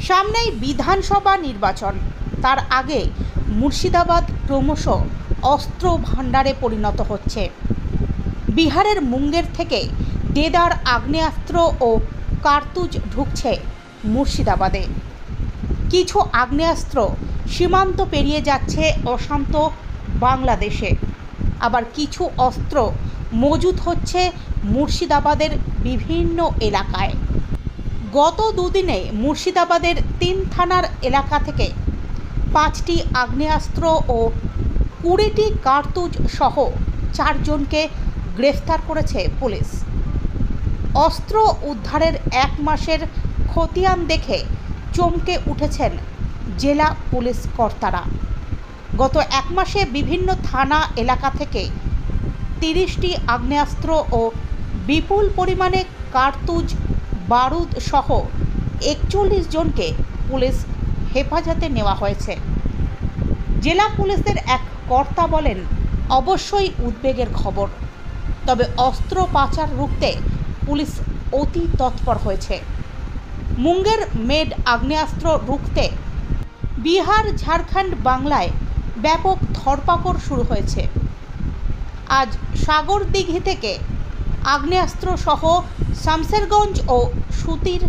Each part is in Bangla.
সামনেই বিধানসভা নির্বাচন, তার আগে মুর্শিদাবাদ ক্রমশ অস্ত্র ভাণ্ডারে পরিণত হচ্ছে। বিহারের মুঙ্গের থেকে দেদার আগ্নেয়াস্ত্র ও কার্তুজ ঢুকছে মুর্শিদাবাদে। কিছু আগ্নেয়াস্ত্র সীমান্ত পেরিয়ে যাচ্ছে অশান্ত বাংলাদেশে, আবার কিছু অস্ত্র মজুত হচ্ছে মুর্শিদাবাদের বিভিন্ন এলাকায়। গত দুদিনে মুর্শিদাবাদের 3 থানার এলাকা থেকে 5টি আগ্নেয়াস্ত্র ও 20টি কার্তুজ সহ 4 জনকে গ্রেফতার করেছে পুলিশ। অস্ত্র উদ্ধারের 1 মাসের খতিয়ান দেখে চমকে উঠেছেন জেলা পুলিশ কর্তারা। গত 1 মাসে বিভিন্ন থানা এলাকা থেকে 30টি আগ্নেয়াস্ত্র ও বিপুল পরিমাণে কার্তুজ বারুদ সহ 41 জনকে পুলিশ হেফাজতে নেওয়া হয়েছে। জেলা পুলিশের এক কর্তা বলেন, অবশ্যই উদ্বেগের খবর, তবে অস্ত্র পাচার রুখতে পুলিশ অতি তৎপর হয়েছে। মুঙ্গের মেড আগ্নেয়াস্ত্র রুখতে বিহার, ঝাড়খণ্ড, বাংলায় ব্যাপক ধরপাকড় শুরু হয়েছে। আজ সাগরদিঘি থেকে আগ্নেয়াস্ত্র সহ শামসেরগঞ্জ ও সুতির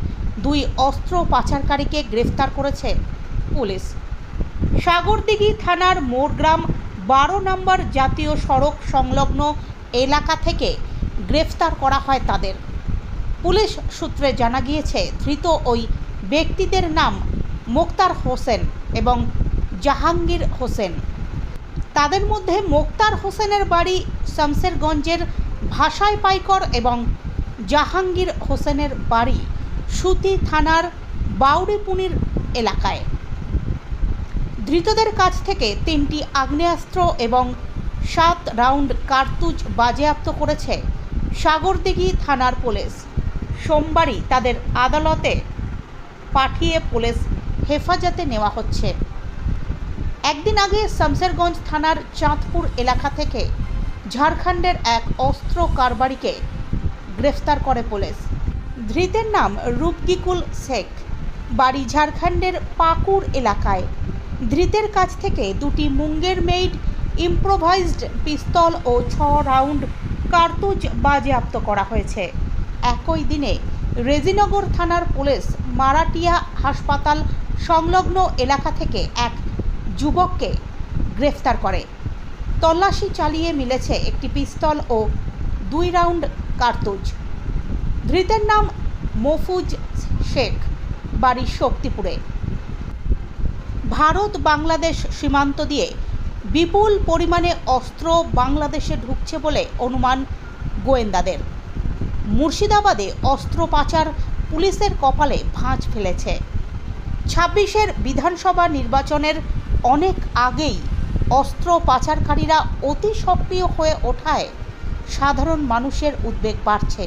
2 অস্ত্র পাচারকারীকে গ্রেফতার করেছে পুলিশ। সাগরদিঘি থানার মোরগ্রাম 12 নম্বর জাতীয় সড়ক সংলগ্ন এলাকা থেকে গ্রেফতার করা হয় তাদের। পুলিশ সূত্রে জানা গিয়েছে, ধৃত ওই ব্যক্তিদের নাম মোক্তার হোসেন এবং জাহাঙ্গীর হোসেন। তাদের মধ্যে মোক্তার হোসেনের বাড়ি শামসেরগঞ্জের ভাষায় পাইকর এবং জাহাঙ্গীর হোসেনের বাড়ি সুতি থানার বাউরিপুনির এলাকায়। ধৃতদের কাছ থেকে 3টি আগ্নেয়াস্ত্র এবং 7 রাউন্ড কার্তুজ বাজেয়াপ্ত করেছে সাগরদিঘি থানার পুলিশ। সোমবারই তাদের আদালতে পাঠিয়ে পুলিশ হেফাজতে নেওয়া হচ্ছে। একদিন আগে শামসেরগঞ্জ থানার চাঁদপুর এলাকা থেকে ঝাড়খণ্ডের এক অস্ত্র কারবারিকে গ্রেফতার করে পুলিশ। ধৃতের নাম রূপগিকুল শেখ, বাড়ি ঝাড়খণ্ডের পাকুড় এলাকায়। ধৃতের কাছ থেকে 2টি মুঙ্গের মেড ইম্প্রোভাইজড পিস্তল ও 6 রাউন্ড কার্তুজ বাজেয়াপ্ত করা হয়েছে। একই দিনে রেজিনগর থানার পুলিশ মারাটিয়া হাসপাতাল সংলগ্ন এলাকা থেকে এক যুবককে গ্রেফতার করে। তল্লাশি চালিয়ে মিলেছে একটি পিস্তল ও 2 রাউন্ড কার্তুজ। ধৃতের নাম মফুজ শেখ, বাড়ি শক্তিপুরে। ভারত বাংলাদেশ সীমান্ত দিয়ে বিপুল পরিমাণে অস্ত্র বাংলাদেশে ঢুকছে বলে অনুমান গোয়েন্দাদের। মুর্শিদাবাদে অস্ত্র পাচার পুলিশের কপালে ভাঁজ ফেলেছে। 26-এর বিধানসভা নির্বাচনের অনেক আগেই অস্ত্র পাচারকারীরা অতি সক্রিয় হয়ে ওঠায় সাধারণ মানুষের উদ্বেগ বাড়ছে।